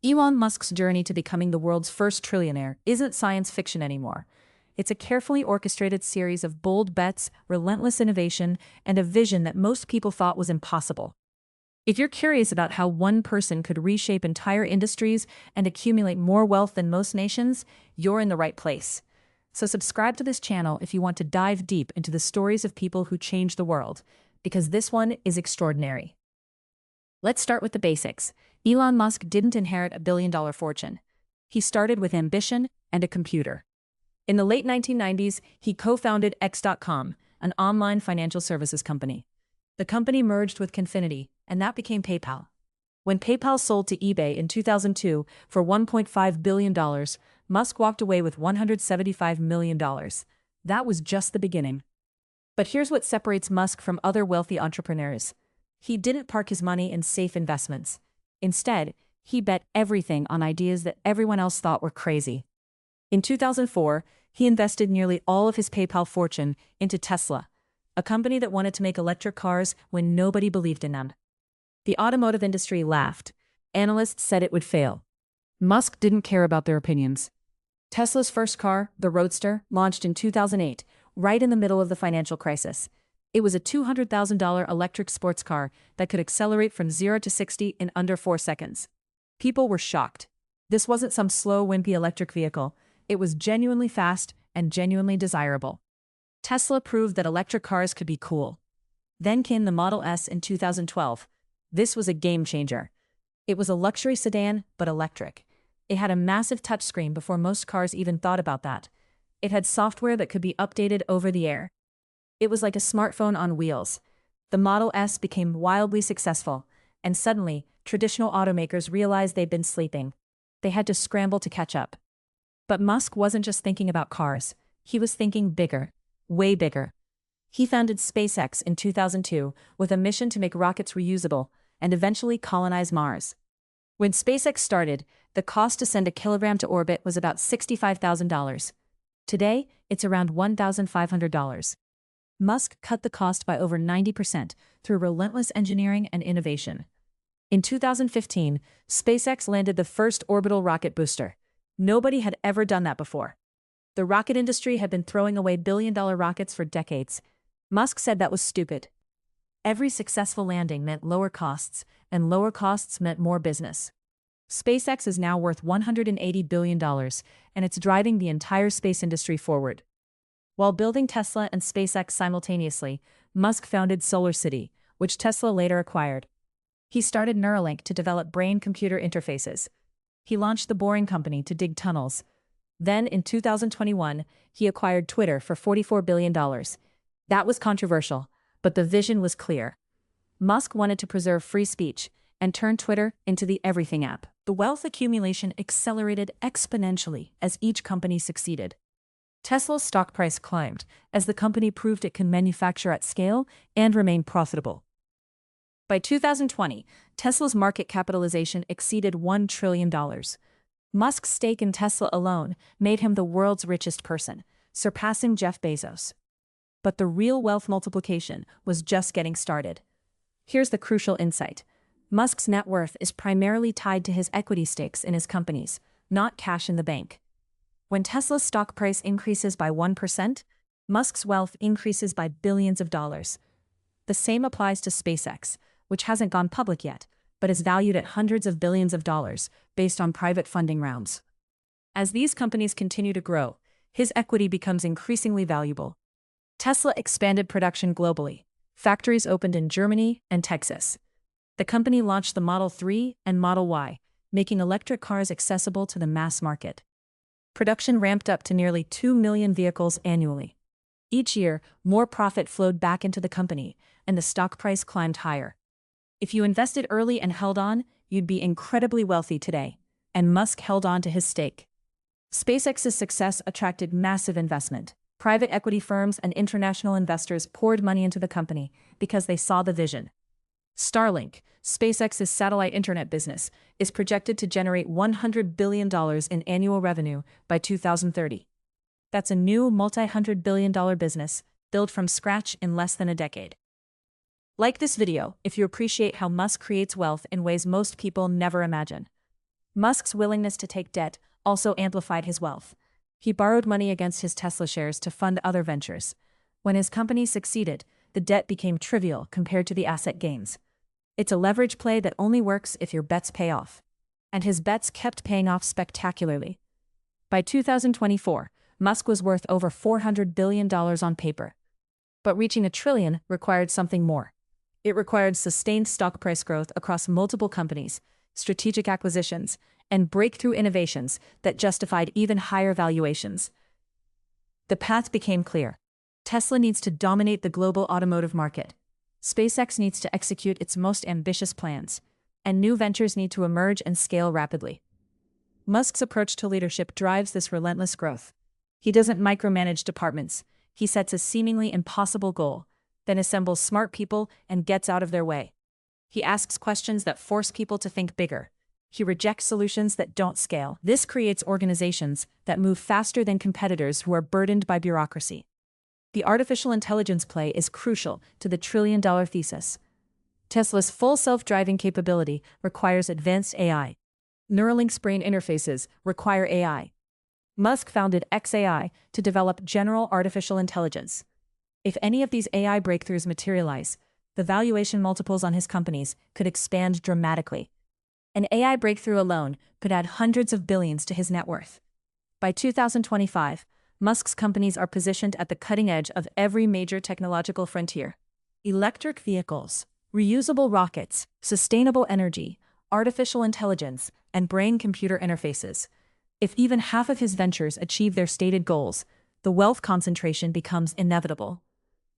Elon Musk's journey to becoming the world's first trillionaire isn't science fiction anymore. It's a carefully orchestrated series of bold bets, relentless innovation, and a vision that most people thought was impossible. If you're curious about how one person could reshape entire industries and accumulate more wealth than most nations, you're in the right place. So subscribe to this channel if you want to dive deep into the stories of people who changed the world, because this one is extraordinary. Let's start with the basics. Elon Musk didn't inherit a billion-dollar fortune. He started with ambition and a computer. In the late 1990s, he co-founded X.com, an online financial services company. The company merged with Confinity, and that became PayPal. When PayPal sold to eBay in 2002 for $1.5 billion, Musk walked away with $175 million. That was just the beginning. But here's what separates Musk from other wealthy entrepreneurs. He didn't park his money in safe investments. Instead, he bet everything on ideas that everyone else thought were crazy. In 2004, he invested nearly all of his PayPal fortune into Tesla, a company that wanted to make electric cars when nobody believed in them. The automotive industry laughed. Analysts said it would fail. Musk didn't care about their opinions. Tesla's first car, the Roadster, launched in 2008, right in the middle of the financial crisis. It was a $200,000 electric sports car that could accelerate from 0 to 60 in under 4 seconds. People were shocked. This wasn't some slow, wimpy electric vehicle. It was genuinely fast and genuinely desirable. Tesla proved that electric cars could be cool. Then came the Model S in 2012. This was a game changer. It was a luxury sedan, but electric. It had a massive touchscreen before most cars even thought about that. It had software that could be updated over the air. It was like a smartphone on wheels. The Model S became wildly successful, and suddenly, traditional automakers realized they'd been sleeping. They had to scramble to catch up. But Musk wasn't just thinking about cars. He was thinking bigger, way bigger. He founded SpaceX in 2002 with a mission to make rockets reusable and eventually colonize Mars. When SpaceX started, the cost to send a kilogram to orbit was about $65,000. Today, it's around $1,500. Musk cut the cost by over 90% through relentless engineering and innovation. In 2015, SpaceX landed the first orbital rocket booster. Nobody had ever done that before. The rocket industry had been throwing away billion-dollar rockets for decades. Musk said that was stupid. Every successful landing meant lower costs, and lower costs meant more business. SpaceX is now worth $180 billion, and it's driving the entire space industry forward. While building Tesla and SpaceX simultaneously, Musk founded SolarCity, which Tesla later acquired. He started Neuralink to develop brain-computer interfaces. He launched the Boring Company to dig tunnels. Then, in 2021, he acquired Twitter for $44 billion. That was controversial, but the vision was clear. Musk wanted to preserve free speech and turn Twitter into the everything app. The wealth accumulation accelerated exponentially as each company succeeded. Tesla's stock price climbed as the company proved it can manufacture at scale and remain profitable. By 2020, Tesla's market capitalization exceeded $1 trillion. Musk's stake in Tesla alone made him the world's richest person, surpassing Jeff Bezos. But the real wealth multiplication was just getting started. Here's the crucial insight. Musk's net worth is primarily tied to his equity stakes in his companies, not cash in the bank. When Tesla's stock price increases by 1%, Musk's wealth increases by billions of dollars. The same applies to SpaceX, which hasn't gone public yet, but is valued at hundreds of billions of dollars based on private funding rounds. As these companies continue to grow, his equity becomes increasingly valuable. Tesla expanded production globally. Factories opened in Germany and Texas. The company launched the Model 3 and Model Y, making electric cars accessible to the mass market. Production ramped up to nearly 2 million vehicles annually. Each year, more profit flowed back into the company, and the stock price climbed higher. If you invested early and held on, you'd be incredibly wealthy today, and Musk held on to his stake. SpaceX's success attracted massive investment. Private equity firms and international investors poured money into the company because they saw the vision. Starlink, SpaceX's satellite internet business, is projected to generate $100 billion in annual revenue by 2030. That's a new multi-hundred billion dollar business built from scratch in less than a decade. Like this video if you appreciate how Musk creates wealth in ways most people never imagine. Musk's willingness to take debt also amplified his wealth. He borrowed money against his Tesla shares to fund other ventures. When his company succeeded, the debt became trivial compared to the asset gains. It's a leverage play that only works if your bets pay off. And his bets kept paying off spectacularly. By 2024, Musk was worth over $400 billion on paper. But reaching $1 trillion required something more. It required sustained stock price growth across multiple companies, strategic acquisitions, and breakthrough innovations that justified even higher valuations. The path became clear. Tesla needs to dominate the global automotive market. SpaceX needs to execute its most ambitious plans, and new ventures need to emerge and scale rapidly. Musk's approach to leadership drives this relentless growth. He doesn't micromanage departments. He sets a seemingly impossible goal, then assembles smart people and gets out of their way. He asks questions that force people to think bigger. He rejects solutions that don't scale. This creates organizations that move faster than competitors who are burdened by bureaucracy. The artificial intelligence play is crucial to the trillion-dollar thesis. Tesla's full self-driving capability requires advanced AI. Neuralink's brain interfaces require AI. Musk founded xAI to develop general artificial intelligence. If any of these AI breakthroughs materialize, the valuation multiples on his companies could expand dramatically. An AI breakthrough alone could add hundreds of billions to his net worth. By 2025, Musk's companies are positioned at the cutting edge of every major technological frontier. Electric vehicles, reusable rockets, sustainable energy, artificial intelligence, and brain-computer interfaces. If even half of his ventures achieve their stated goals, the wealth concentration becomes inevitable.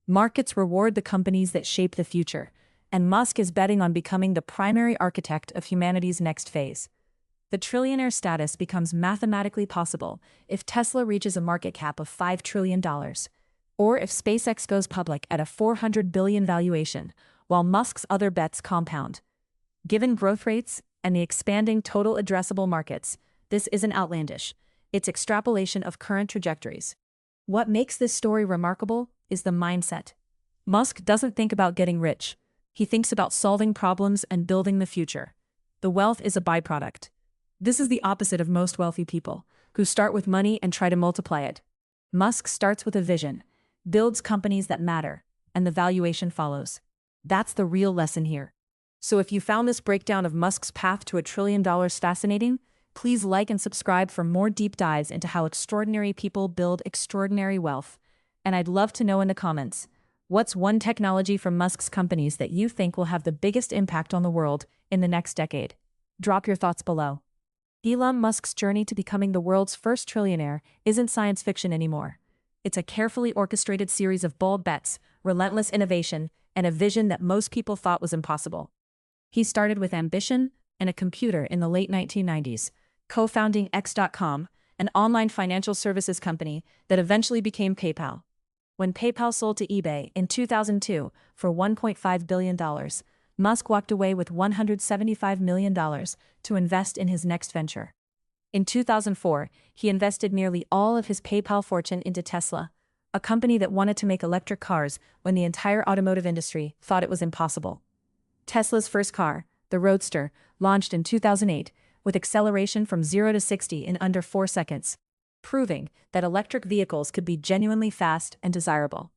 Markets reward the companies that shape the future, and Musk is betting on becoming the primary architect of humanity's next phase. The trillionaire status becomes mathematically possible if Tesla reaches a market cap of $5 trillion, or if SpaceX goes public at a $400 billion valuation, while Musk's other bets compound. Given growth rates and the expanding total addressable markets, this isn't outlandish. It's extrapolation of current trajectories. What makes this story remarkable is the mindset. Musk doesn't think about getting rich. He thinks about solving problems and building the future. The wealth is a byproduct. This is the opposite of most wealthy people, who start with money and try to multiply it. Musk starts with a vision, builds companies that matter, and the valuation follows. That's the real lesson here. So if you found this breakdown of Musk's path to $1 trillion fascinating, please like and subscribe for more deep dives into how extraordinary people build extraordinary wealth. And I'd love to know in the comments, what's one technology from Musk's companies that you think will have the biggest impact on the world in the next decade? Drop your thoughts below. Elon Musk's journey to becoming the world's first trillionaire isn't science fiction anymore. It's a carefully orchestrated series of bold bets, relentless innovation, and a vision that most people thought was impossible. He started with ambition and a computer in the late 1990s, co-founding X.com, an online financial services company that eventually became PayPal. When PayPal sold to eBay in 2002 for $1.5 billion, Musk walked away with $175 million to invest in his next venture. In 2004, he invested nearly all of his PayPal fortune into Tesla, a company that wanted to make electric cars when the entire automotive industry thought it was impossible. Tesla's first car, the Roadster, launched in 2008 with acceleration from 0 to 60 in under 4 seconds, proving that electric vehicles could be genuinely fast and desirable.